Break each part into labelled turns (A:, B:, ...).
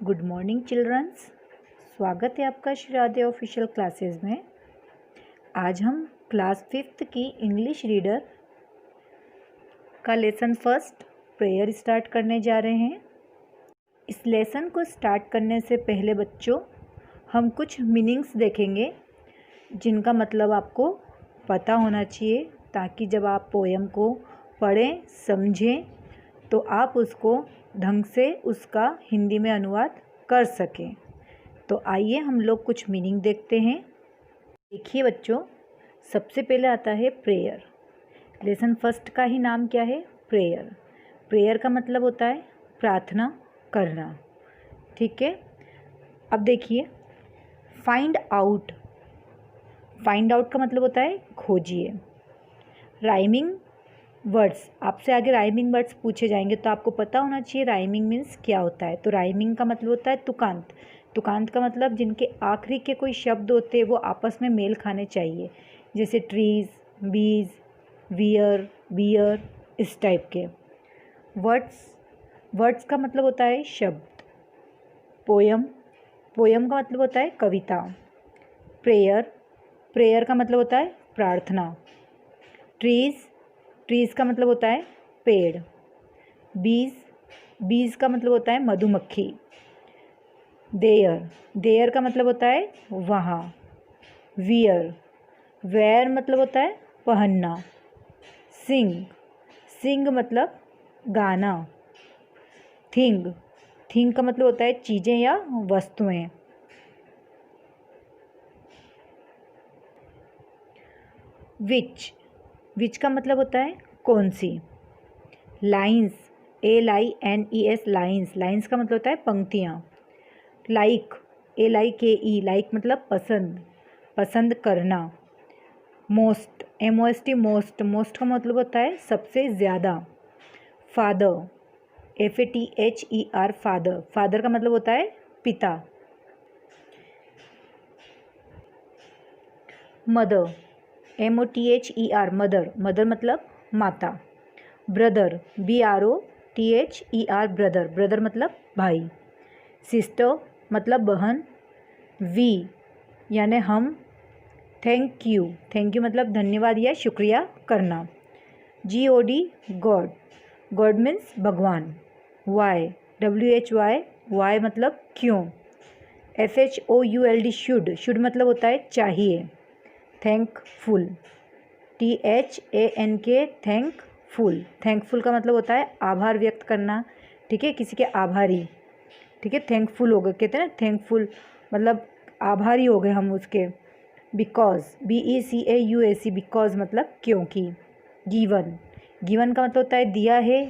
A: Good morning children's. स्वागत है आपका श्रीराधे ऑफिशियल क्लासेस में। आज हम क्लास 5th की इंग्लिश रीडर का लेसन फर्स्ट प्रेयर स्टार्ट करने जा रहे हैं। इस लेसन को स्टार्ट करने से पहले बच्चों हम कुछ मीनिंग्स देखेंगे जिनका मतलब आपको पता होना चाहिए, ताकि जब आप पोएम को पढ़ें समझें तो आप उसको ढंग से उसका हिंदी में अनुवाद कर सकें। तो आइए हम लोग कुछ मीनिंग देखते हैं। देखिए बच्चों, सबसे पहले आता है प्रेयर। लेसन फर्स्ट का ही नाम क्या है? प्रेयर। प्रेयर का मतलब होता है प्रार्थना करना। ठीक है, अब देखिए फाइंड आउट। फाइंड आउट का मतलब होता है खोजिए। राइमिंग वर्ड्स, आपसे आगे राइमिंग वर्ड्स पूछे जाएंगे तो आपको पता होना चाहिए राइमिंग मीन्स क्या होता है। तो राइमिंग का मतलब होता है तुकांत। तुकांत का मतलब जिनके आखिरी के कोई शब्द होते हैं वो आपस में मेल खाने चाहिए, जैसे ट्रीज, बीज, वियर, बियर, इस टाइप के। वर्ड्स का मतलब होता है शब्द। पोयम का मतलब होता है कविता। प्रेयर का मतलब होता है प्रार्थना। ट्रीज़ का मतलब होता है पेड़। बीज का मतलब होता है मधुमक्खी। देयर का मतलब होता है वहाँ। वेयर मतलब होता है पहनना। सिंग मतलब गाना। थिंग का मतलब होता है चीज़ें या वस्तुएं। विच का मतलब होता है कौन सी। लाइन्स, LINES, लाइन्स का मतलब होता है पंक्तियाँ। लाइक, LIKE, लाइक मतलब पसंद करना। मोस्ट, मोस्ट का मतलब होता है सबसे ज़्यादा। फादर, FATHER, फादर का मतलब होता है पिता। मदर, MOTHER, मदर मतलब माता। ब्रदर, BROTHER, ब्रदर मतलब भाई। सिस्टर मतलब बहन। वी यानी हम। थैंक यू मतलब धन्यवाद या शुक्रिया करना। GOD, गॉड मीन्स भगवान। वाई, WHY मतलब क्यों। SHOULD, शुड मतलब होता है चाहिए। थैंकफुल, THANK, थैंकफुल का मतलब होता है आभार व्यक्त करना। ठीक है, किसी के आभारी। ठीक है, थैंकफुल हो गए, कहते हैं ना थैंकफुल मतलब आभारी हो गए हम उसके। बिकॉज, BECAUSE, बिकॉज मतलब क्योंकि। गिवन का मतलब होता है दिया है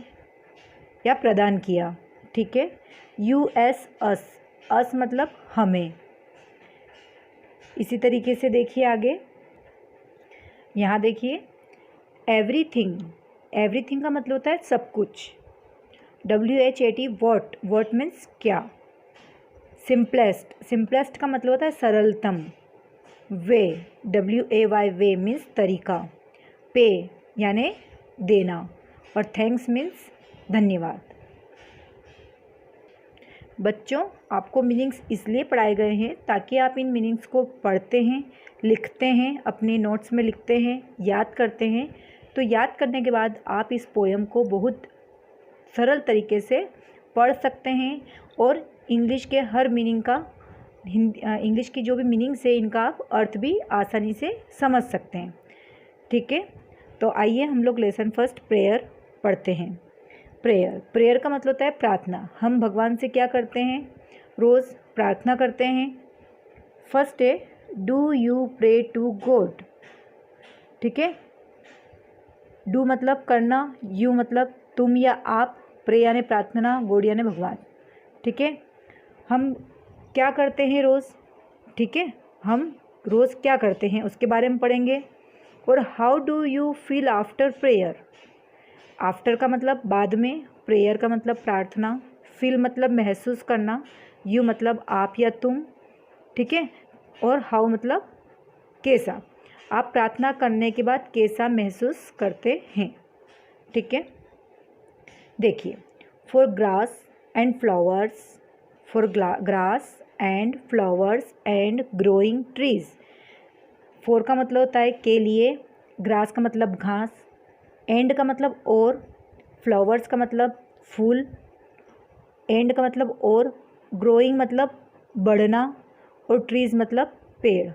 A: या प्रदान किया। ठीक है, US, अस मतलब हमें। इसी तरीके से देखिए आगे, यहाँ देखिए एवरीथिंग का मतलब होता है सब कुछ। WHAT, वॉट मीन्स क्या। सिंपलेस्ट का मतलब होता है सरलतम। वे, WAY, वे मीन्स तरीका। पे यानी देना, और थैंक्स मीन्स धन्यवाद। बच्चों, आपको मीनिंग्स इसलिए पढ़ाए गए हैं ताकि आप इन मीनिंग्स को पढ़ते हैं, लिखते हैं, अपने नोट्स में लिखते हैं, याद करते हैं। तो याद करने के बाद आप इस पोएम को बहुत सरल तरीके से पढ़ सकते हैं और इंग्लिश के हर मीनिंग का इंग्लिश की जो भी मीनिंग्स है इनका आप अर्थ भी आसानी से समझ सकते हैं। ठीक है, तो आइए हम लोग लेसन फर्स्ट प्रेयर पढ़ते हैं। प्रेयर का मतलब होता है प्रार्थना। हम भगवान से क्या करते हैं? रोज़ प्रार्थना करते हैं। फर्स्ट है do you pray to God. ठीक है, डू मतलब करना, यू मतलब तुम या आप, प्रे यानी प्रार्थना, गॉड यानी भगवान। ठीक है, हम क्या करते हैं रोज़? ठीक है, हम रोज़ क्या करते हैं उसके बारे में पढ़ेंगे। और how do you feel after prayer. After का मतलब बाद में, प्रेयर का मतलब प्रार्थना, फील मतलब महसूस करना, यू मतलब आप या तुम। ठीक है, और हाउ मतलब कैसा, आप प्रार्थना करने के बाद कैसा महसूस करते हैं। ठीक है, देखिए for grass and flowers, for grass and flowers and growing trees. For का मतलब होता है के लिए, ग्रास का मतलब घास, एंड का मतलब और, फ्लावर्स का मतलब फूल, एंड का मतलब और, ग्रोइंग मतलब बढ़ना, और ट्रीज मतलब पेड़।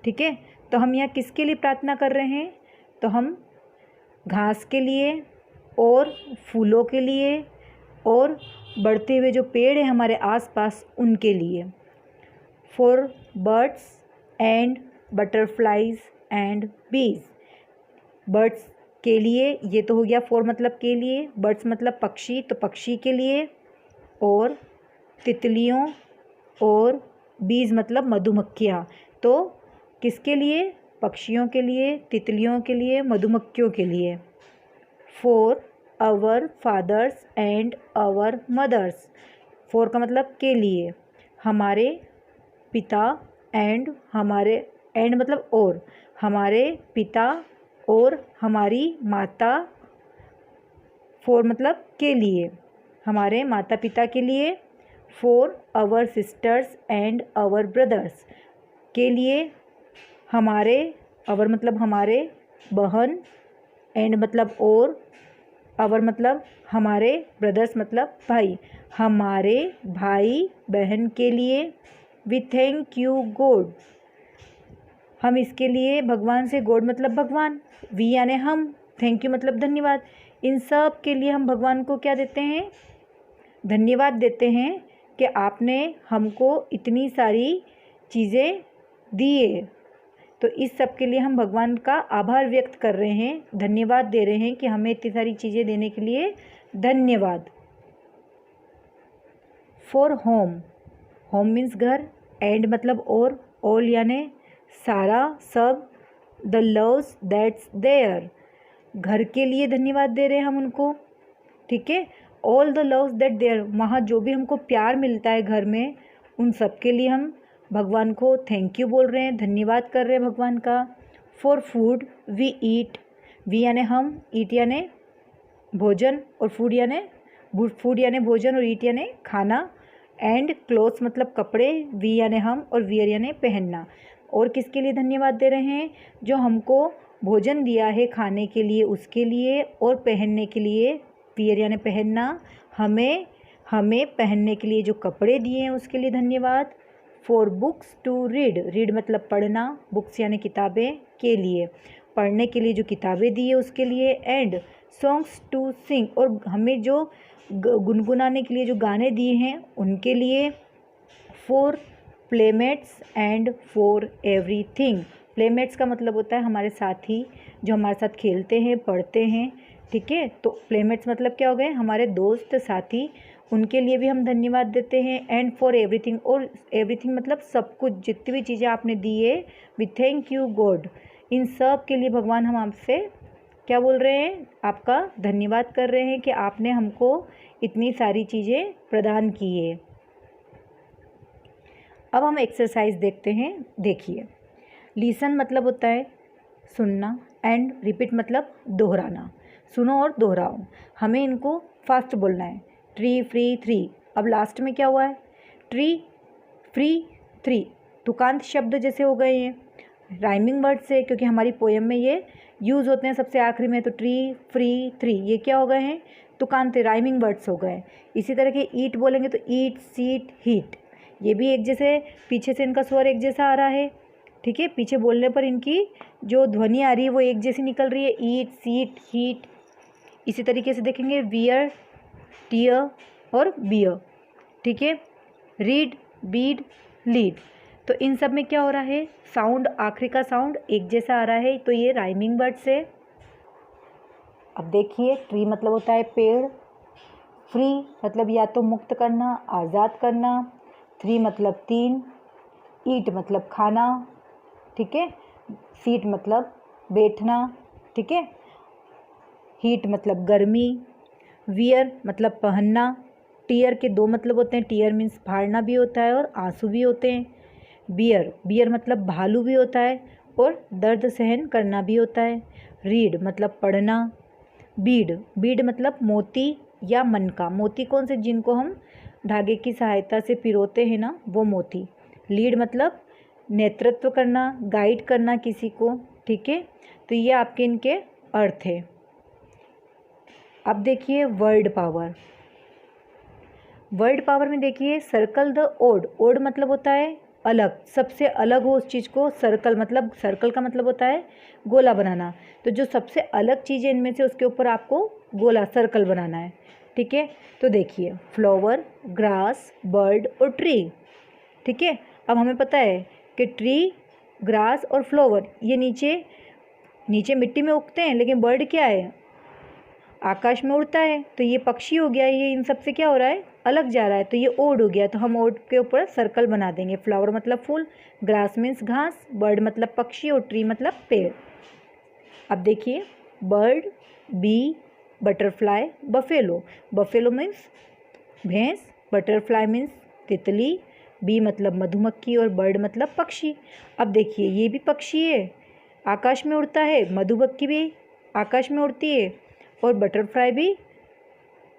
A: ठीक है, तो हम यहाँ किसके लिए प्रार्थना कर रहे हैं? तो हम घास के लिए और फूलों के लिए और बढ़ते हुए जो पेड़ हैं हमारे आसपास उनके लिए। For birds and butterflies and बीज। बर्ड्स के लिए, ये तो हो गया फॉर मतलब के लिए, बर्ड्स मतलब पक्षी, तो पक्षी के लिए, और तितलियों और बीज मतलब मधुमक्खियाँ, तो किसके लिए? पक्षियों के लिए, तितलियों के लिए, मधुमक्खियों के लिए। For our fathers and our mothers. For का मतलब के लिए, हमारे पिता एंड हमारे, एंड मतलब और, हमारे पिता और हमारी माता। फॉर मतलब के लिए, हमारे माता पिता के लिए। For our sisters and our brothers. के लिए हमारे, आवर मतलब हमारे, बहन, एंड मतलब और, आवर मतलब हमारे, ब्रदर्स मतलब भाई, हमारे भाई बहन के लिए। We thank you God. हम इसके लिए भगवान से, गॉड मतलब भगवान, वी यानी हम, थैंक यू मतलब धन्यवाद, इन सब के लिए हम भगवान को क्या देते हैं? धन्यवाद देते हैं कि आपने हमको इतनी सारी चीज़ें दी है। तो इस सब के लिए हम भगवान का आभार व्यक्त कर रहे हैं, धन्यवाद दे रहे हैं कि हमें इतनी सारी चीज़ें देने के लिए धन्यवाद। For home. होम मीन्स घर, एंड मतलब और, ऑल यानी सारा, सब, द लव्स दैट्स देयर। घर के लिए धन्यवाद दे रहे हैं हम उनको। ठीक है, all the loves that there, वहाँ जो भी हमको प्यार मिलता है घर में, उन सब के लिए हम भगवान को थैंक यू बोल रहे हैं, धन्यवाद कर रहे हैं भगवान का। For food we eat. We यानी हम, ईट यानी भोजन, और फूड यानी भोजन, और ईट यानी खाना, एंड क्लोथ्स मतलब कपड़े, वी यानी हम, और वियर यानी पहनना। और किसके लिए धन्यवाद दे रहे हैं? जो हमको भोजन दिया है खाने के लिए उसके लिए, और पहनने के लिए, वियर यानी पहनना, हमें पहनने के लिए जो कपड़े दिए हैं उसके लिए धन्यवाद। For books to read. Read मतलब पढ़ना, बुक्स यानी किताबें, के लिए पढ़ने के लिए जो किताबें दी है उसके लिए। एंड सॉन्ग्स टू सिंग, और हमें जो गुनगुनाने के लिए जो गाने दिए हैं उनके लिए। For playmates and for everything. Playmates का मतलब होता है हमारे साथी, जो हमारे साथ खेलते हैं, पढ़ते हैं। ठीक है, तो प्लेमेट्स मतलब क्या हो गए? हमारे दोस्त, साथी, उनके लिए भी हम धन्यवाद देते हैं। एंड फॉर एवरीथिंग, और एवरीथिंग मतलब सब कुछ, जितनी भी चीज़ें आपने दी है, वी थैंक यू गॉड। इन सब के लिए भगवान हम आपसे क्या बोल रहे हैं? आपका धन्यवाद कर रहे हैं कि आपने हमको इतनी सारी चीज़ें प्रदान की है। अब हम एक्सरसाइज देखते हैं, देखिए। लिसन मतलब होता है सुनना, एंड रिपीट मतलब दोहराना। सुनो और दोहराओ, हमें इनको फास्ट बोलना है। Tree free three. अब लास्ट में क्या हुआ है? ट्री फ्री थ्री, तुकांत शब्द जैसे हो गए हैं, राइमिंग वर्ड से, क्योंकि हमारी पोएम में ये यूज़ होते हैं सबसे आखिरी में। तो ट्री फ्री थ्री, ये क्या हो गए हैं? तुकांत, राइमिंग वर्ड्स हो गए। इसी तरह के ईट बोलेंगे तो ईट, सीट, हीट, ये भी एक जैसे, पीछे से इनका स्वर एक जैसा आ रहा है। ठीक है, पीछे बोलने पर इनकी जो ध्वनि आ रही है वो एक जैसी निकल रही है, ईट, सीट, हीट। इसी तरीके से देखेंगे वियर, टीयर और बियर। ठीक है, रीड, बीड, लीड। तो इन सब में क्या हो रहा है? साउंड, आखिरी का साउंड एक जैसा आ रहा है, तो ये राइमिंग वर्ड्स है। अब देखिए, ट्री मतलब होता है पेड़, फ्री मतलब या तो मुक्त करना, आज़ाद करना, थ्री मतलब तीन, ईट मतलब खाना, ठीक है, सीट मतलब बैठना, ठीक है, हीट मतलब गर्मी, वियर मतलब पहनना। टीयर के दो मतलब होते हैं, टीयर मीन्स फाड़ना भी होता है और आंसू भी होते हैं। बियर, बियर मतलब भालू भी होता है और दर्द सहन करना भी होता है। रीड मतलब पढ़ना। बीड, बीड मतलब मोती या मन का, मोती कौन से? जिनको हम धागे की सहायता से पिरोते हैं ना, वो मोती। लीड मतलब नेतृत्व करना, गाइड करना किसी को, ठीक है। तो ये आपके इनके अर्थ है। अब देखिए वर्ड पावर। वर्ड पावर में देखिए सर्कल द ओड। ओड मतलब होता है अलग, सबसे अलग हो उस चीज़ को। सर्कल मतलब, सर्कल का मतलब होता है गोला बनाना। तो जो सबसे अलग चीज़ है इनमें से, उसके ऊपर आपको गोला, सर्कल बनाना है, ठीक है। तो देखिए फ्लावर, ग्रास, बर्ड और ट्री, ठीक है। अब हमें पता है कि ट्री, ग्रास और फ्लावर ये नीचे नीचे मिट्टी में उगते हैं, लेकिन बर्ड क्या है, आकाश में उड़ता है। तो ये पक्षी हो गया, ये इन सब से क्या हो रहा है, अलग जा रहा है। तो ये ओड हो गया। तो हम ओड के ऊपर सर्कल बना देंगे। फ्लावर मतलब फूल, ग्रास मीन्स घास, बर्ड मतलब पक्षी और ट्री मतलब पेड़। अब देखिए bird, bee, butterfly, buffalo. Buffalo means भैंस, बटरफ्लाई मीन्स तितली, बी मतलब मधुमक्खी और बर्ड मतलब पक्षी। अब देखिए ये भी पक्षी है, आकाश में उड़ता है, मधुमक्खी भी आकाश में उड़ती है और बटरफ्लाई भी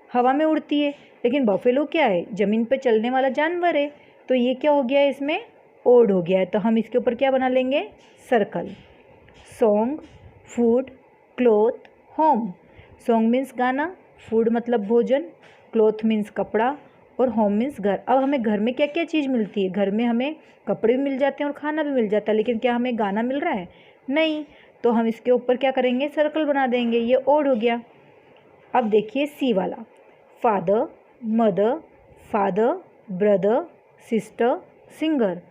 A: हवा में उड़ती है। लेकिन बफेलो क्या है, ज़मीन पर चलने वाला जानवर है। तो ये क्या हो गया है, इसमें ओड हो गया है। तो हम इसके ऊपर क्या बना लेंगे, circle. Song, food, cloth, home. Song means गाना, फूड मतलब भोजन, क्लॉथ मीन्स कपड़ा और होम मीन्स घर। अब हमें घर में क्या क्या चीज़ मिलती है, घर में हमें कपड़े भी मिल जाते हैं और खाना भी मिल जाता है, लेकिन क्या हमें गाना मिल रहा है, नहीं। तो हम इसके ऊपर क्या करेंगे, सर्कल बना देंगे। ये ओड हो गया। अब देखिए सी वाला, father, mother, father, brother, sister, singer.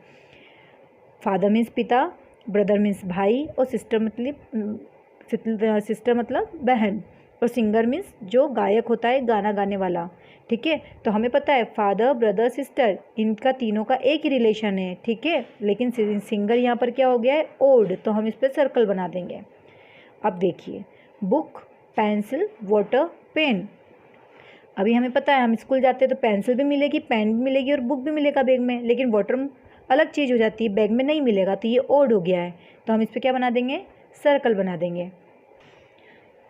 A: Father means पिता, ब्रदर मीन्स भाई और सिस्टर मतलब बहन, और सिंगर मीन्स जो गायक होता है, गाना गाने वाला, ठीक है। तो हमें पता है फादर, ब्रदर, सिस्टर, इनका तीनों का एक ही रिलेशन है, ठीक है। लेकिन सिंगर यहाँ पर क्या हो गया है, ओड। तो हम इस पर सर्कल बना देंगे। अब देखिए बुक, पेंसिल, वाटर, पेन। अभी हमें पता है हम स्कूल जाते हैं तो पेंसिल भी मिलेगी, पेन भी मिलेगी और बुक भी मिलेगा बैग में, लेकिन वाटर अलग चीज़ हो जाती है, बैग में नहीं मिलेगा। तो ये ओड हो गया है। तो हम इस पर क्या बना देंगे, सर्कल बना देंगे।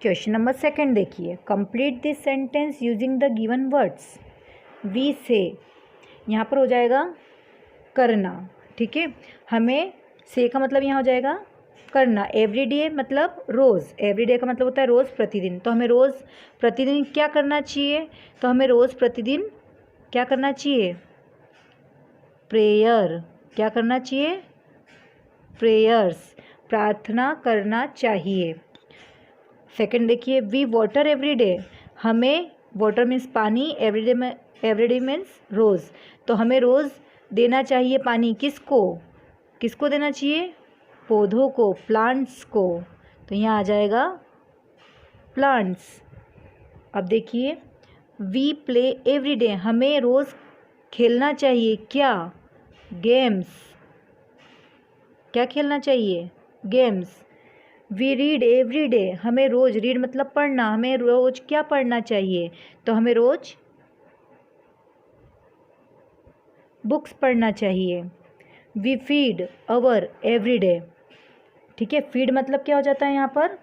A: क्वेश्चन नंबर 2 देखिए, complete this sentence using the given words. We say यहाँ पर हो जाएगा करना, ठीक है। हमें से का मतलब यहाँ हो जाएगा करना। एवरीडे मतलब रोज़, एवरीडे का मतलब होता है रोज़, प्रतिदिन। तो हमें रोज़ प्रतिदिन क्या करना चाहिए, तो हमें रोज़ प्रतिदिन क्या करना चाहिए, प्रेयर। क्या करना चाहिए, प्रेयर्स, प्रार्थना करना चाहिए। सेकंड देखिए, वी वाटर एवरीडे। हमें वाटर मीन्स पानी, एवरीडे मीन्स रोज़। तो हमें रोज़ देना चाहिए पानी। किसको, किसको देना चाहिए, पौधों को, प्लांट्स को। तो यहाँ आ जाएगा प्लांट्स। अब देखिए वी प्ले एवरीडे। हमें रोज़ खेलना चाहिए क्या, गेम्स। क्या खेलना चाहिए, गेम्स। We read everyday. हमें रोज़, रीड मतलब पढ़ना, हमें रोज़ क्या पढ़ना चाहिए, तो हमें रोज़ बुक्स पढ़ना चाहिए। वी फीड अवर एवरीडे, ठीक है। फीड मतलब क्या हो जाता है यहाँ पर,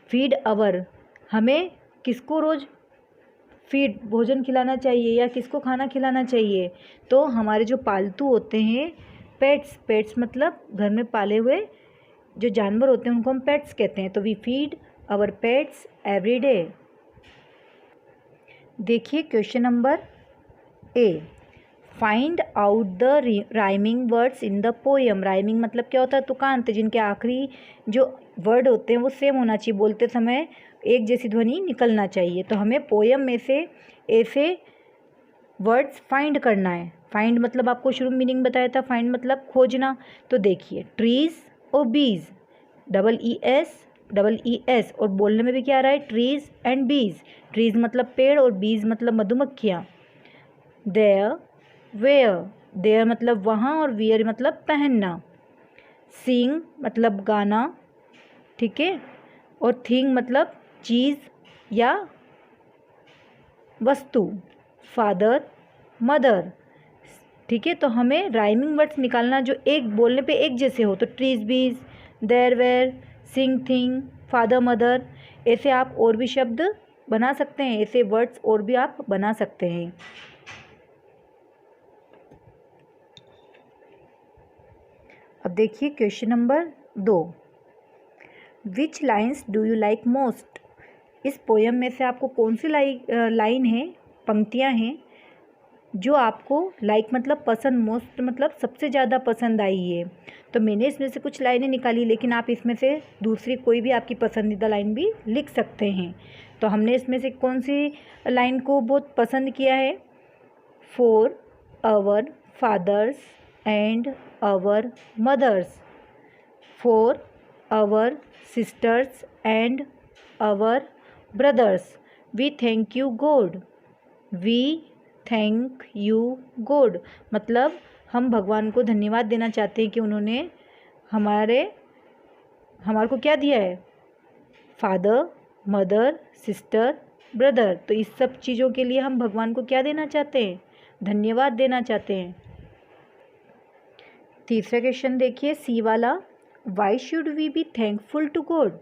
A: फीड अवर। हमें किसको रोज़ फीड, भोजन खिलाना चाहिए या किसको खाना खिलाना चाहिए, तो हमारे जो पालतू होते हैं, पेट्स। पेट्स मतलब घर में पाले हुए जो जानवर होते हैं उनको हम पेट्स कहते हैं। तो we feed our pets every day. देखिए question number A, find out the rhyming words in the poem. Rhyming मतलब क्या होता है, तुकांत, जिनके आखिरी जो वर्ड होते हैं वो सेम होना चाहिए, बोलते समय एक जैसी ध्वनि निकलना चाहिए। तो हमें पोएम में से ऐसे वर्ड्स फाइंड करना है। फाइंड मतलब आपको शुरू में मीनिंग बताया था, फाइंड मतलब खोजना। तो देखिए ट्रीज़ और बीज, EES और बोलने में भी क्या आ रहा है, ट्रीज़ एंड बीज। ट्रीज़ मतलब पेड़ और बीज मतलब मधुमक्खियाँ। देयर, वेयर, देयर मतलब वहाँ और वेयर मतलब पहनना। सिंग मतलब गाना, ठीक है। और थिंग मतलब चीज़ या वस्तु। फादर, मदर, ठीक है। तो हमें राइमिंग वर्ड्स निकालना जो एक बोलने पे एक जैसे हो। तो trees, bees, there, where, sing, thing, father, mother. ऐसे आप और भी शब्द बना सकते हैं, ऐसे वर्ड्स और भी आप बना सकते हैं। अब देखिए question number 2, which lines do you like most. इस पोयम में से आपको कौन सी लाइन है, पंक्तियाँ हैं जो आपको लाइक मतलब पसंद, मोस्ट मतलब सबसे ज़्यादा पसंद आई है। तो मैंने इसमें से कुछ लाइनें निकाली, लेकिन आप इसमें से दूसरी कोई भी आपकी पसंदीदा लाइन भी लिख सकते हैं। तो हमने इसमें से कौन सी लाइन को बहुत पसंद किया है, for our fathers and our mothers, for our sisters and our brothers, we thank you God, we thank you God मतलब हम भगवान को धन्यवाद देना चाहते हैं कि उन्होंने हमारे को क्या दिया है, फादर, मदर, सिस्टर, ब्रदर। तो इस सब चीज़ों के लिए हम भगवान को क्या देना चाहते हैं, धन्यवाद देना चाहते हैं। तीसरा क्वेश्चन देखिए, सी वाला, why should we be thankful to God.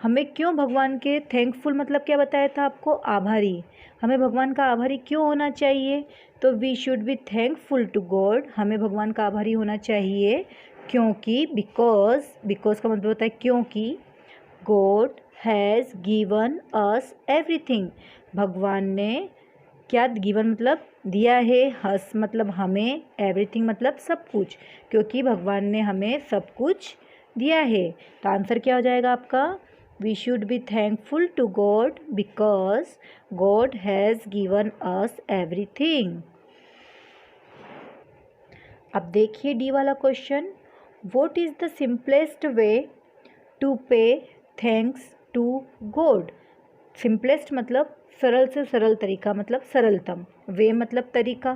A: हमें क्यों भगवान के थैंकफुल मतलब क्या बताया था आपको, आभारी। हमें भगवान का आभारी क्यों होना चाहिए, तो we should be thankful to God, हमें भगवान का आभारी होना चाहिए क्योंकि, बिकॉज का मतलब होता है क्योंकि, God has given us everything, भगवान ने क्या गिवन मतलब दिया है, हस मतलब हमें, एवरीथिंग मतलब सब कुछ, क्योंकि भगवान ने हमें सब कुछ दिया है। तो आंसर क्या हो जाएगा आपका, we should be thankful to God because God has given us everything. अब देखिए डी वाला क्वेश्चन, what is the simplest way to pay thanks to God. Simplest मतलब सरल से सरल तरीका, मतलब सरलतम, वे मतलब तरीका,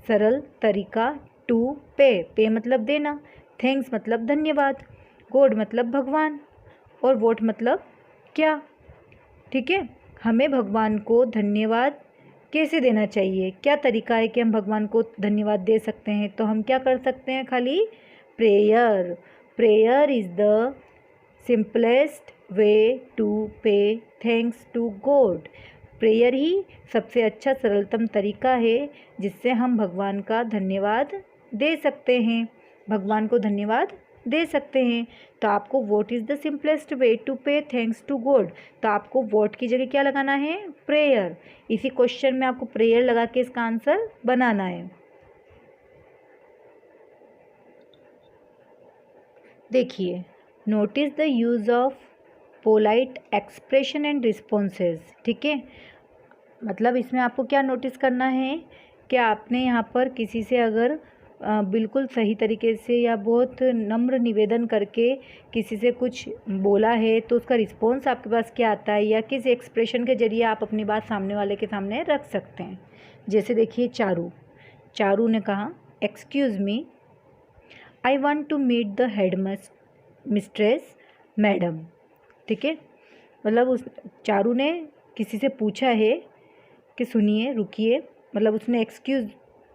A: सरल तरीका, टू पे मतलब देना, थैंक्स मतलब धन्यवाद, गॉड मतलब भगवान, और वोट मतलब क्या। ठीक है, हमें भगवान को धन्यवाद कैसे देना चाहिए, क्या तरीका है कि हम भगवान को धन्यवाद दे सकते हैं। तो हम क्या कर सकते हैं, खाली prayer, prayer is the simplest way to pay thanks to God. Prayer ही सबसे अच्छा सरलतम तरीका है जिससे हम भगवान का धन्यवाद दे सकते हैं, भगवान को धन्यवाद दे सकते हैं। तो आपको what is the simplest way to pay thanks to God, तो आपको व्हाट की जगह क्या लगाना है, प्रेयर। इसी क्वेश्चन में आपको प्रेयर लगा के इसका आंसर बनाना है। देखिए, notice the use of polite expression and responses. ठीक है, मतलब इसमें आपको क्या नोटिस करना है कि आपने यहाँ पर किसी से अगर बिल्कुल सही तरीके से या बहुत नम्र निवेदन करके किसी से कुछ बोला है तो उसका रिस्पॉन्स आपके पास क्या आता है, या किस एक्सप्रेशन के जरिए आप अपनी बात सामने वाले के सामने रख सकते हैं। जैसे देखिए चारू ने कहा, excuse me, I want to meet the head mistress madam. ठीक है, मतलब उस चारू ने किसी से पूछा है कि सुनिए, रुकिए, मतलब उसने एक्सक्यूज़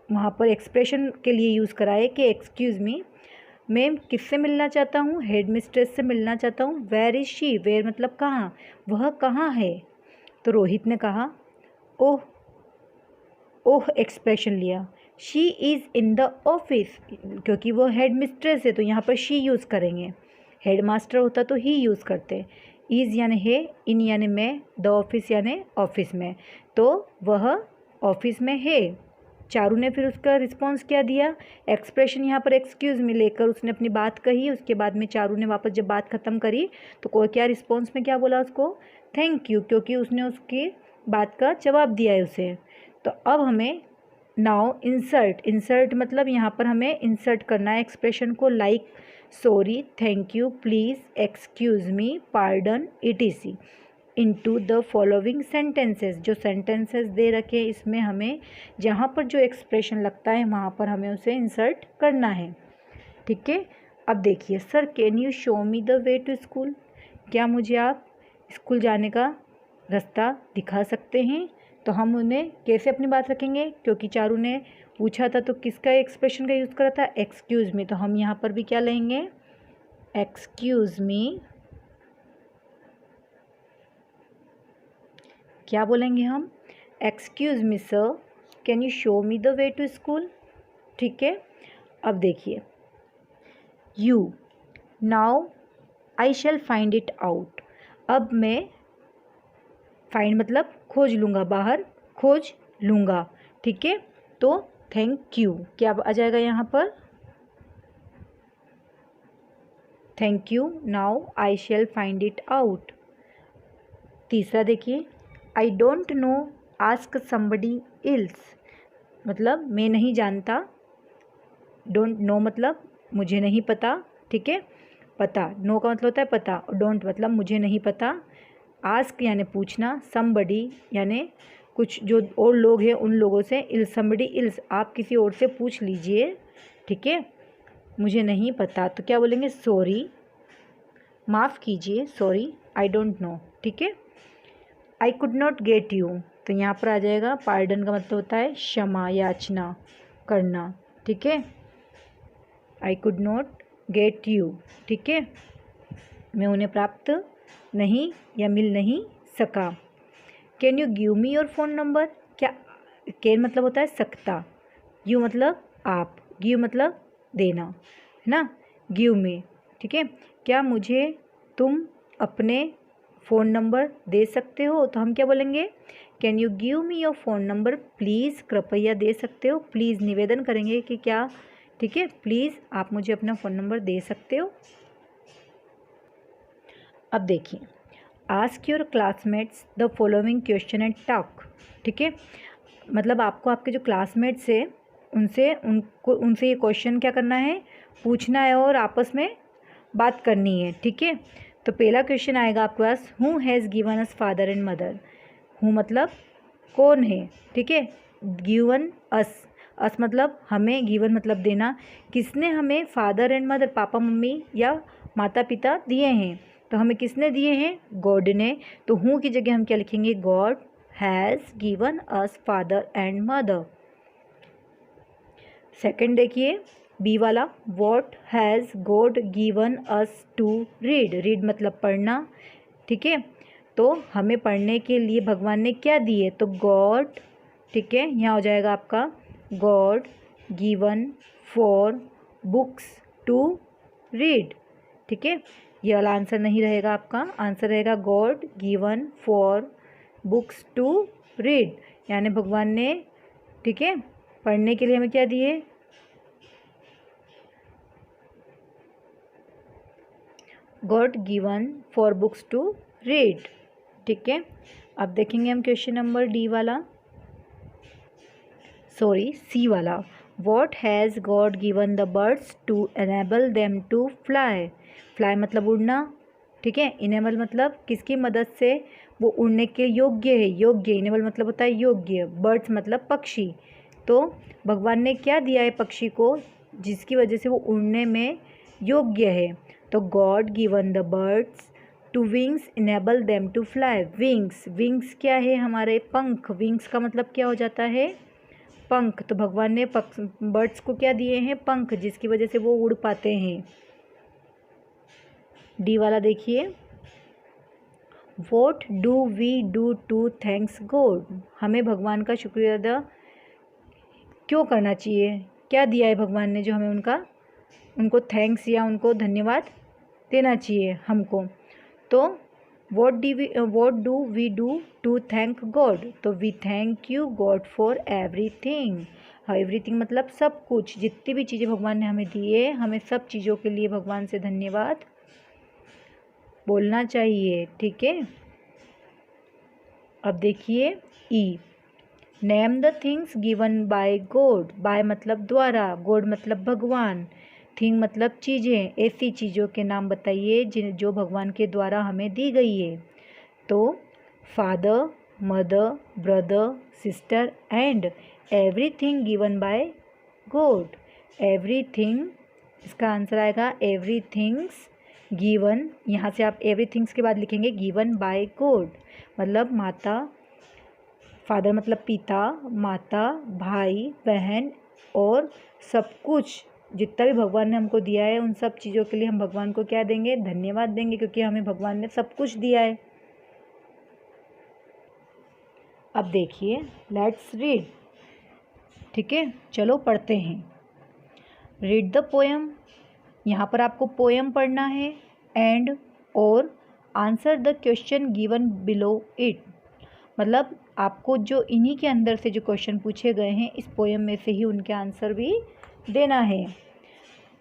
A: वहाँ पर एक्सप्रेशन के लिए यूज़ करा है कि एक्सक्यूज़ मी, मैं किससे मिलना चाहता हूँ, हेड मिस्ट्रेस से मिलना चाहता हूँ। वेयर इज़ शी, वेयर मतलब कहाँ, वह कहाँ है। तो रोहित ने कहा, ओह ओह एक्सप्रेशन लिया, she is in the office, क्योंकि वो हेड मिस्ट्रेस है तो यहाँ पर शी यूज़ करेंगे। हेड मास्टर होता तो ही यूज़ करते। इज़ यानी है, इन यानी मैं, द ऑफिस यानी ऑफिस में, तो वह ऑफिस में है। चारू ने फिर उसका रिस्पॉन्स क्या दिया, एक्सप्रेशन यहाँ पर एक्सक्यूज़ मी लेकर उसने अपनी बात कही। उसके बाद में चारू ने वापस जब बात ख़त्म करी तो कोई क्या रिस्पॉन्स में क्या बोला उसको, थैंक यू, क्योंकि उसने उसकी बात का जवाब दिया है उसे। तो अब हमें नाउ इंसर्ट मतलब यहाँ पर हमें इंसर्ट करना है एक्सप्रेशन को, like sorry, thank you, please, excuse me, pardon, etc. Into the following sentences. जो सेंटेंसेस दे रखे हैं इसमें हमें जहाँ पर जो एक्सप्रेशन लगता है वहाँ पर हमें उसे इंसर्ट करना है। ठीक है, अब देखिए, sir can you show me the way to school, क्या मुझे आप स्कूल जाने का रास्ता दिखा सकते हैं। तो हम उन्हें कैसे अपनी बात रखेंगे, क्योंकि चारू ने पूछा था तो किसका एक्सप्रेशन का यूज़ करा था, एक्सक्यूज़ मी, तो हम यहाँ पर भी क्या लेंगे, एक्सक्यूज़ मी, क्या बोलेंगे हम? Excuse me sir, can you show me the way to school. ठीक है, अब देखिए you, now I shall find it out. अब मैं, फाइंड मतलब खोज लूँगा, बाहर खोज लूँगा। ठीक है, तो थैंक यू क्या आ जाएगा यहाँ पर? Thank you, now I shall find it out. तीसरा देखिए, I don't know, ask somebody else. मतलब मैं नहीं जानता, डोंट नो मतलब मुझे नहीं पता। ठीक है, पता, नो का मतलब होता है पता, डोंट मतलब मुझे नहीं पता, आस्क यानी पूछना, समबडी यानी कुछ जो और लोग हैं उन लोगों से, इल्स समबडी इल्स आप किसी और से पूछ लीजिए। ठीक है, मुझे नहीं पता तो क्या बोलेंगे? सॉरी, माफ़ कीजिए, सॉरी आई डोंट नो। ठीक है, I could not get you, तो यहाँ पर आ जाएगा पार्डन का मतलब होता है क्षमा याचना करना। ठीक है, I could not get you. ठीक है, मैं उन्हें प्राप्त नहीं या मिल नहीं सका। Can you give me your phone number. क्या, कैन मतलब होता है सकता, यू मतलब आप, गिव मतलब देना, है ना, गिव मी। ठीक है, क्या मुझे तुम अपने फ़ोन नंबर दे सकते हो, तो हम क्या बोलेंगे? Can you give me your phone number please, कृपया दे सकते हो, प्लीज़ निवेदन करेंगे कि क्या, ठीक है, प्लीज़ आप मुझे अपना फ़ोन नंबर दे सकते हो। अब देखिए, ask your classmates the following question and talk. ठीक है, मतलब आपको आपके जो क्लासमेट्स है उनसे ये क्वेश्चन क्या करना है, पूछना है और आपस में बात करनी है। ठीक है, तो पहला क्वेश्चन आएगा आपके पास, who has given us father and mother. Who मतलब कौन है, ठीक है, गिवन अस, अस मतलब हमें, गिवन मतलब देना, किसने हमें father and mother papa mummy या माता पिता दिए हैं, तो हमें किसने दिए हैं? गॉड ने। तो हूँ की जगह हम क्या लिखेंगे? God has given us father and mother. Second देखिए बी वाला, what has God given us to read. Read मतलब पढ़ना। ठीक है, तो हमें पढ़ने के लिए भगवान ने क्या दिए, तो गॉड, ठीक है, यहाँ हो जाएगा आपका God given for books to read. ठीक है, ये वाला आंसर नहीं रहेगा आपका, आंसर रहेगा God given for books to read, यानी भगवान ने, ठीक है, पढ़ने के लिए हमें क्या दिए? God given for books to read. ठीक है, अब देखेंगे हम क्वेश्चन नंबर डी वाला, सॉरी सी वाला, what has God given the birds to enable them to fly. Fly मतलब उड़ना। ठीक है, इनेबल मतलब किसकी मदद से वो उड़ने के योग्य है, योग्य, इनेबल मतलब होता है योग्य, बर्ड्स मतलब पक्षी। तो भगवान ने क्या दिया है पक्षी को जिसकी वजह से वो उड़ने में योग्य है, तो God given the birds to wings enable them to fly. Wings, wings क्या है? हमारे पंख। विंग्स का मतलब क्या हो जाता है? पंख। तो भगवान ने बर्ड्स को क्या दिए हैं? पंख, जिसकी वजह से वो उड़ पाते हैं। डी वाला देखिए, what do we do to thanks God. हमें भगवान का शुक्रिया अदा क्यों करना चाहिए? क्या दिया है भगवान ने जो हमें उनको थैंक्स या उनको धन्यवाद देना चाहिए हमको। तो what do we do to thank God, तो we thank you God for everything. Everything मतलब सब कुछ, जितनी भी चीज़ें भगवान ने हमें दी है, हमें सब चीज़ों के लिए भगवान से धन्यवाद बोलना चाहिए। ठीक है, अब देखिए E, name the things given by God. By मतलब द्वारा, गॉड मतलब भगवान, थिंग मतलब चीज़ें, ऐसी चीज़ों के नाम बताइए जो भगवान के द्वारा हमें दी गई है। तो father, mother, brother, sister and everything given by God. Everything, इसका आंसर आएगा एवरीथिंग्स गिवन। यहाँ से आप एवरीथिंग्स के बाद लिखेंगे गिवन बाय गॉड, मतलब माता, फादर मतलब पिता, माता, भाई बहन और सब कुछ जितना भी भगवान ने हमको दिया है, उन सब चीज़ों के लिए हम भगवान को क्या देंगे? धन्यवाद देंगे, क्योंकि हमें भगवान ने सब कुछ दिया है। अब देखिए, लेट्स रीड। ठीक है, चलो पढ़ते हैं। रीड द पोएम, यहाँ पर आपको पोएम पढ़ना है। एंड और answer the question given below it, मतलब आपको जो इन्हीं के अंदर से जो क्वेश्चन पूछे गए हैं इस पोएम में से ही उनके आंसर भी देना है।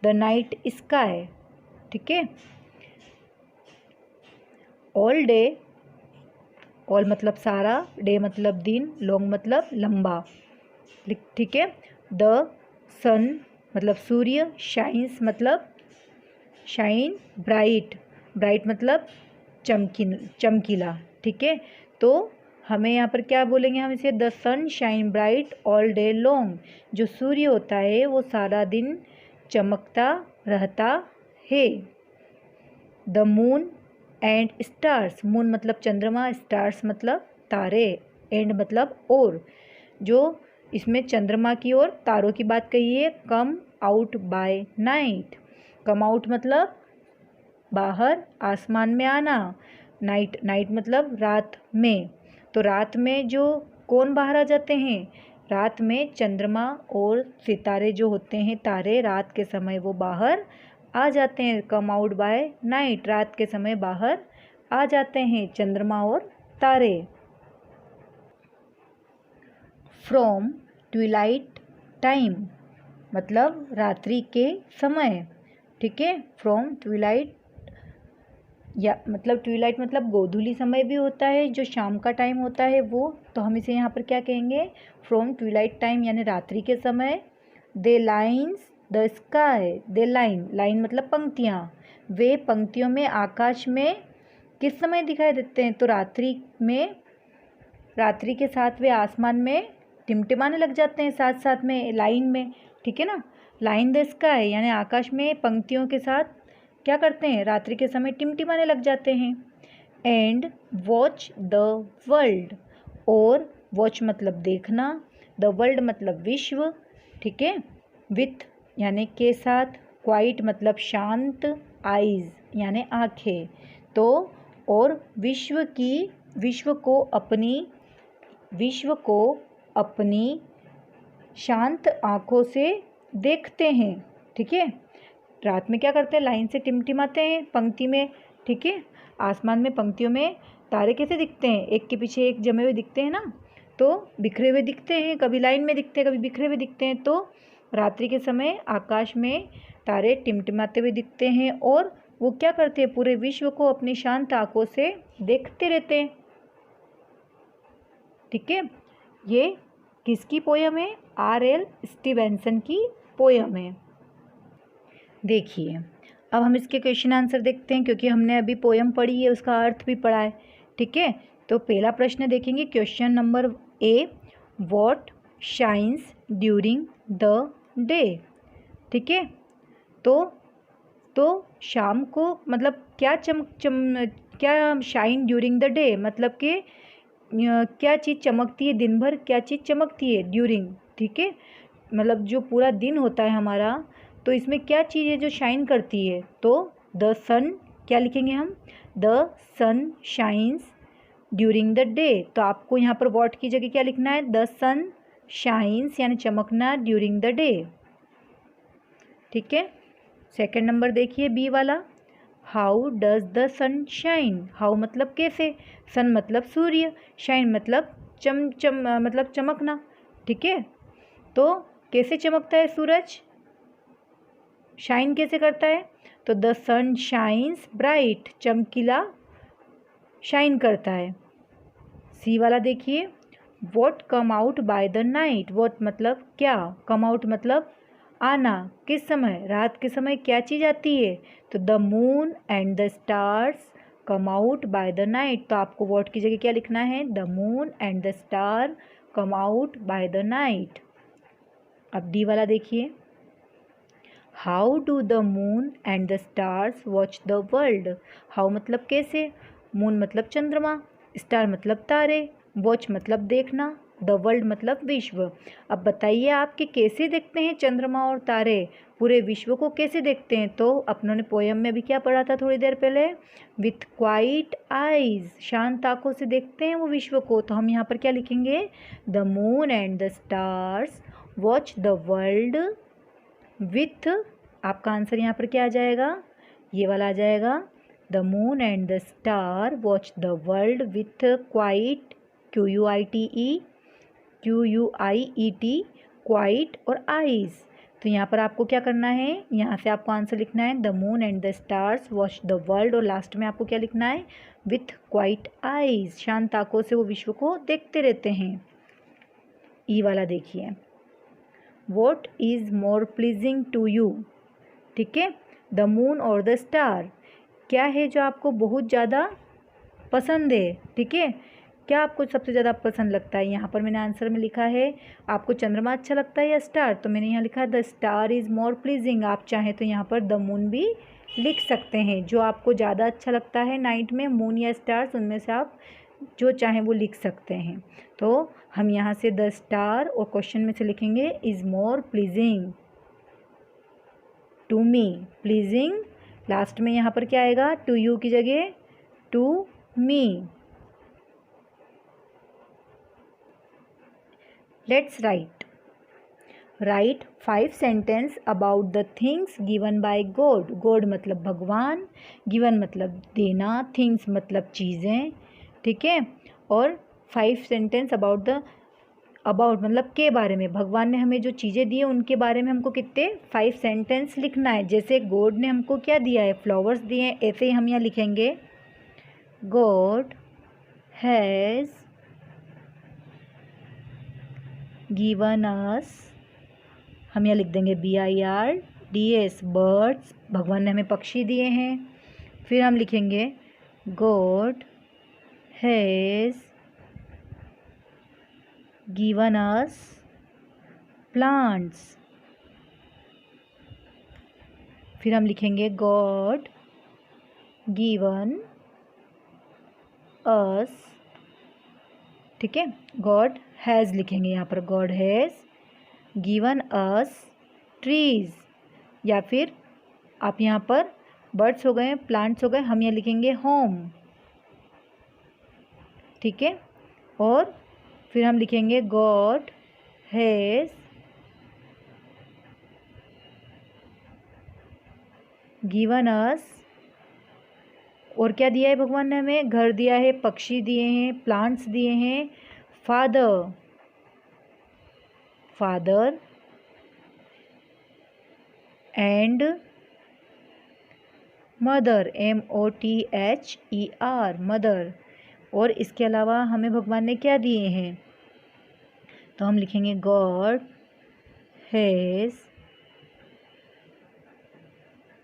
A: द नाइट स्काई, ठीक है। ऑल डे, ऑल मतलब सारा, डे मतलब दिन, लॉन्ग मतलब लंबा, ठीक है। द सन मतलब सूर्य, शाइन्स मतलब शाइन, ब्राइट, ब्राइट मतलब चमकीला, ठीक है। तो हमें यहाँ पर क्या बोलेंगे, हम इसे the sun shine bright all day long, जो सूर्य होता है वो सारा दिन चमकता रहता है। The moon and stars, moon मतलब चंद्रमा, स्टार्स मतलब तारे, एंड मतलब और, जो इसमें चंद्रमा की और तारों की बात कही है। Come out by night, come out मतलब बाहर, आसमान में आना, नाइट, नाइट मतलब रात में। तो रात में जो कौन बाहर आ जाते हैं, रात में चंद्रमा और सितारे जो होते हैं, तारे, रात के समय वो बाहर आ जाते हैं। कम आउट बाय नाइट, रात के समय बाहर आ जाते हैं चंद्रमा और तारे। फ्रॉम ट्विलाइट टाइम मतलब रात्रि के समय, ठीक है। फ्रॉम ट्विलाइट, या मतलब ट्विलाइट मतलब गोधूली समय भी होता है, जो शाम का टाइम होता है वो, तो हम इसे यहाँ पर क्या कहेंगे, फ्रॉम ट्विलाइट टाइम यानी रात्रि के समय। They lines the sky, they line, line मतलब पंक्तियाँ, वे पंक्तियों में आकाश में किस समय दिखाई देते हैं, तो रात्रि में, रात्रि के साथ वे आसमान में टिमटिमाने लग जाते हैं साथ साथ में, लाइन में, ठीक है ना। लाइन द स्काई यानी आकाश में पंक्तियों के साथ क्या करते हैं, रात्रि के समय टिमटिमाने लग जाते हैं। एंड वॉच द वर्ल्ड, और वॉच मतलब देखना, द वर्ल्ड मतलब विश्व, ठीक है। विथ यानी के साथ, क्वाइट मतलब शांत, आइज यानी आँखें, तो और विश्व को अपनी शांत आँखों से देखते हैं, ठीक है। रात में क्या करते हैं, लाइन से टिमटिमाते हैं पंक्ति में, ठीक है। आसमान में पंक्तियों में तारे कैसे दिखते हैं, एक के पीछे एक जमे हुए दिखते हैं ना, तो बिखरे हुए दिखते हैं, कभी लाइन में दिखते हैं, कभी बिखरे हुए दिखते हैं। तो रात्रि के समय आकाश में तारे टिमटिमाते हुए दिखते हैं और वो क्या करते हैं, पूरे विश्व को अपनी शांत आँखों से देखते रहते हैं, ठीक है। ये किसकी पोयम है, R.L. स्टीवेंसन की पोयम है। देखिए, अब हम इसके क्वेश्चन आंसर देखते हैं, क्योंकि हमने अभी पोयम पढ़ी है, उसका अर्थ भी पढ़ा है, ठीक है। तो पहला प्रश्न देखेंगे, question number A, what shines during the day, ठीक है। तो शाम को मतलब क्या क्या शाइन ड्यूरिंग द डे मतलब कि क्या चीज़ चमकती है दिन भर, क्या चीज़ चमकती है ड्यूरिंग, ठीक है। मतलब जो पूरा दिन होता है हमारा, तो इसमें क्या चीज़ है जो शाइन करती है, तो द सन, क्या लिखेंगे हम, the sun shines during the day. तो आपको यहाँ पर व्हाट की जगह क्या लिखना है, द सन शाइन्स यानी चमकना ड्यूरिंग द डे, ठीक है। सेकंड नंबर देखिए बी वाला, how does the sun shine, how मतलब कैसे, सन मतलब सूर्य, शाइन मतलब मतलब चमकना, ठीक है। तो कैसे चमकता है सूरज, शाइन कैसे करता है, तो द सन शाइन्स ब्राइट, चमकीला शाइन करता है। सी वाला देखिए, what come out by the night, what मतलब क्या, कम आउट मतलब आना, किस समय, रात के समय क्या चीज़ आती है, तो the moon and the stars come out by the night. तो आपको वॉट की जगह क्या लिखना है, the moon and the star come out by the night. अब डी वाला देखिए, how do the moon and the stars watch the world, how मतलब कैसे, मून मतलब चंद्रमा, स्टार मतलब तारे, वॉच मतलब देखना, द वर्ल्ड मतलब विश्व। अब बताइए आप कि कैसे देखते हैं चंद्रमा और तारे, पूरे विश्व को कैसे देखते हैं। तो अपनों ने पोयम में भी क्या पढ़ा था थोड़ी देर पहले, विथ क्वाइट आइज, शांत आंखों से देखते हैं वो विश्व को। तो हम यहाँ पर क्या लिखेंगे, the moon and the stars watch the world with, आपका आंसर यहाँ पर क्या आ जाएगा, ये वाला आ जाएगा, the moon and the star watch the world with quite, QUIET, quite और आइज। तो यहाँ पर आपको क्या करना है, यहाँ से आपको आंसर लिखना है the moon and the stars watch the world, और लास्ट में आपको क्या लिखना है, विथ क्वाइट आइज, शांत आंखों से वो विश्व को देखते रहते हैं। ई वाला देखिए, what is more pleasing to you, ठीक है, द मून और द स्टार, क्या है जो आपको बहुत ज़्यादा पसंद है, ठीक है, क्या आपको सबसे ज़्यादा पसंद लगता है। यहाँ पर मैंने आंसर में लिखा है आपको चंद्रमा अच्छा लगता है या स्टार, तो मैंने यहाँ लिखा है the star is more pleasing. आप चाहें तो यहाँ पर द मून भी लिख सकते हैं, जो आपको ज़्यादा अच्छा लगता है नाइट में, मून या स्टार्स, उनमें से आप जो चाहें वो लिख सकते हैं। तो हम यहाँ से द स्टार और क्वेश्चन में से लिखेंगे is more pleasing to me, pleasing last में यहाँ पर क्या आएगा, टू यू की जगह to me. Let's write 5 sentence about the things given by God. God मतलब भगवान, गिवन मतलब देना, थिंग्स मतलब चीज़ें, ठीक है, और 5 सेंटेंस अबाउट मतलब के बारे में, भगवान ने हमें जो चीज़ें दी है उनके बारे में हमको कितने 5 सेंटेंस लिखना है। जैसे गॉड ने हमको क्या दिया है, फ्लावर्स दिए हैं, ऐसे ही हम यहाँ लिखेंगे गॉड हैज़ गिवन अस, हम यहाँ लिख देंगे BIRDS, बर्ड्स, भगवान ने हमें पक्षी दिए हैं। फिर हम लिखेंगे God has given us plants, फिर हम लिखेंगे गॉड गिवन अस, ठीक है, गॉड हैज़ लिखेंगे यहाँ पर, God has given us trees, या फिर आप यहाँ पर बर्ड्स हो गए, प्लांट्स हो गए, हम यहाँ लिखेंगे होम, ठीक है, और फिर हम लिखेंगे गॉड हैज़ गिवन अस, और क्या दिया है भगवान ने हमें, घर दिया है, पक्षी दिए हैं, प्लांट्स दिए हैं, father and mother, MOTHER, mother, और इसके अलावा हमें भगवान ने क्या दिए हैं, तो हम लिखेंगे God has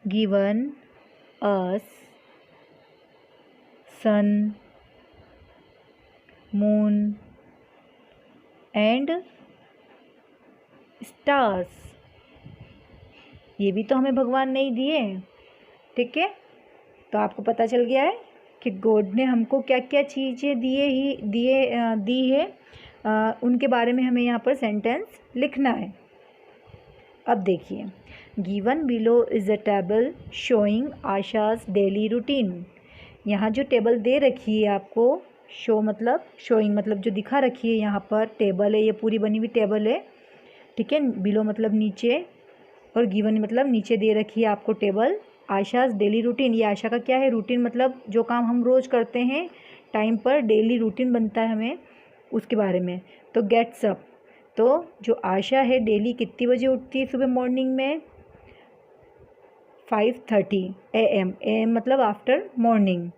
A: given us sun, moon and stars. ये भी तो हमें भगवान ने ही दिए, ठीक है, तो आपको पता चल गया है कि गॉड ने हमको क्या क्या चीज़ें दी है, उनके बारे में हमें यहाँ पर सेंटेंस लिखना है। अब देखिए, given below is a table showing Asha's daily routine. यहाँ जो टेबल दे रखी है आपको, शो मतलब शोइंग मतलब जो दिखा रखी है, यहाँ पर टेबल है, ये पूरी बनी हुई टेबल है, ठीक है, बिलो मतलब नीचे, और गिवन मतलब नीचे दे रखी है आपको टेबल, आशाज डेली रूटीन, ये आशा का क्या है, रूटीन मतलब जो काम हम रोज़ करते हैं टाइम पर, डेली रूटीन बनता है हमें, उसके बारे में। तो गेट्स अप, तो जो आशा है डेली कितनी बजे उठती है सुबह मॉर्निंग में, 5:30 AM, AM मतलब after morning.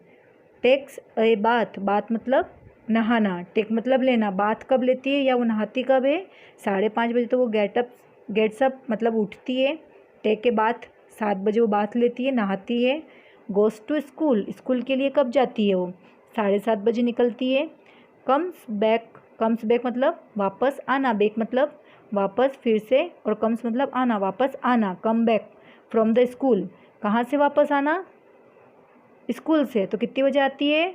A: Takes a bath, bath मतलब नहाना, टेक मतलब लेना, बाथ कब लेती है या वो नहाती कब है, 5:30 बजे, तो वो गेट्स अप मतलब उठती है, टेक के बाथ 7 बजे वो बाथ लेती है, नहाती है। गोज़ टू स्कूल, स्कूल के लिए कब जाती है वो, 7:30 बजे निकलती है। कम्स बैक मतलब वापस आना, बैक मतलब वापस फिर से, और कम्स मतलब आना, वापस आना, come back from the school, कहाँ से वापस आना, स्कूल से, तो कितनी बजे आती है,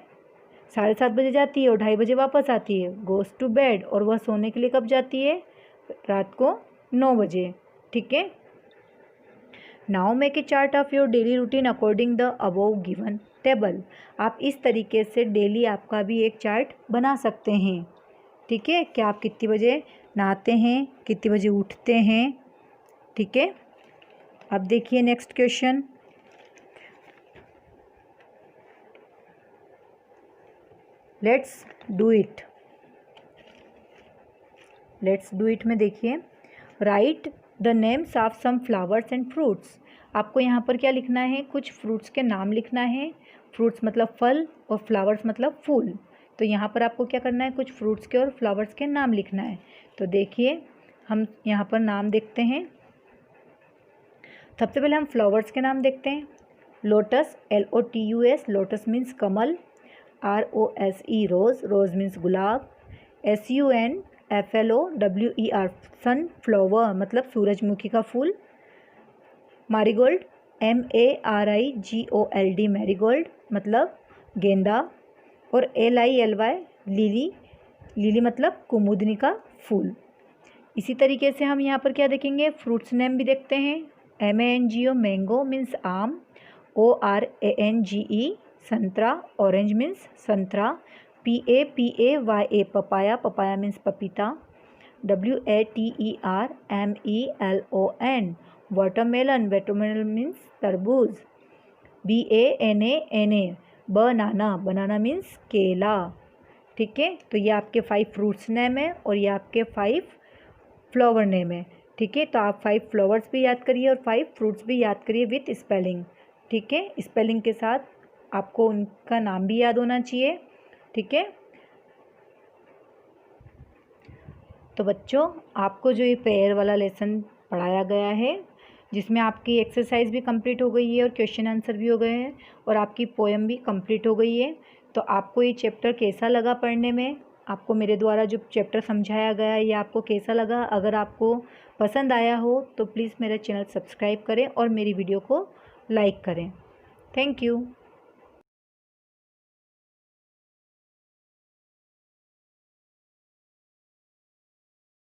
A: 7:30 बजे जाती है और 2:30 बजे वापस आती है। गोज़ टू बेड, और वह सोने के लिए कब जाती है? रात को 9 बजे। ठीक है। Now make a chart of your daily routine according the above given table. आप इस तरीके से डेली आपका भी एक चार्ट बना सकते हैं। ठीक है, कि आप कितनी बजे नहाते हैं, कितनी बजे उठते हैं। ठीक है। अब देखिए next question. Let's do it. में देखिए, write the names of some flowers and fruits. आपको यहाँ पर क्या लिखना है? कुछ फ्रूट्स के नाम लिखना है। फ्रूट्स मतलब फल और फ्लावर्स मतलब फूल। तो यहाँ पर आपको क्या करना है? कुछ फ्रूट्स के और फ्लावर्स के नाम लिखना है। तो देखिए, हम यहाँ पर नाम देखते हैं। सबसे पहले हम फ्लावर्स के नाम देखते हैं। लोटस, LOTUS, लोटस मीन्स कमल। ROSE, रोज़, रोज़ मीन्स गुलाब। SUNFLOWER, सनफ्लावर मतलब सूरजमुखी का फूल। मैरीगोल्ड, MARIGOLD, मैरीगोल्ड मतलब गेंदा। और LILY, लिली, लिली मतलब कुमुदनी का फूल। इसी तरीके से हम यहाँ पर क्या देखेंगे? फ्रूट्स नेम भी देखते हैं। MANGO, मैंगो मीन्स आम। ORANGE, संतरा, ऑरेंज मीन्स संतरा। PAPAYA, पपाया, पपाया मीन्स पपीता। WATERMELON, वाटरमेलन, वाटरमेलन मीन्स तरबूज। BANANA, बनाना, बनाना मीन्स केला। ठीक है। तो ये आपके 5 फ्रूट्स नेम है और ये आपके 5 फ्लावर नेम है। ठीक है। तो आप 5 फ्लावर्स भी याद करिए और 5 फ्रूट्स भी याद करिए विथ स्पेलिंग। ठीक है। स्पेलिंग के साथ आपको उनका नाम भी याद होना चाहिए। ठीक है। तो बच्चों, आपको जो ये पेयर वाला लेसन पढ़ाया गया है, जिसमें आपकी एक्सरसाइज भी कंप्लीट हो गई है और क्वेश्चन आंसर भी हो गए हैं और आपकी पोएम भी कंप्लीट हो गई है, तो आपको ये चैप्टर कैसा लगा पढ़ने में? आपको मेरे द्वारा जो चैप्टर समझाया गया है ये आपको कैसा लगा? अगर आपको पसंद आया हो तो प्लीज़ मेरा चैनल सब्सक्राइब करें और मेरी वीडियो को लाइक करें। Thank you.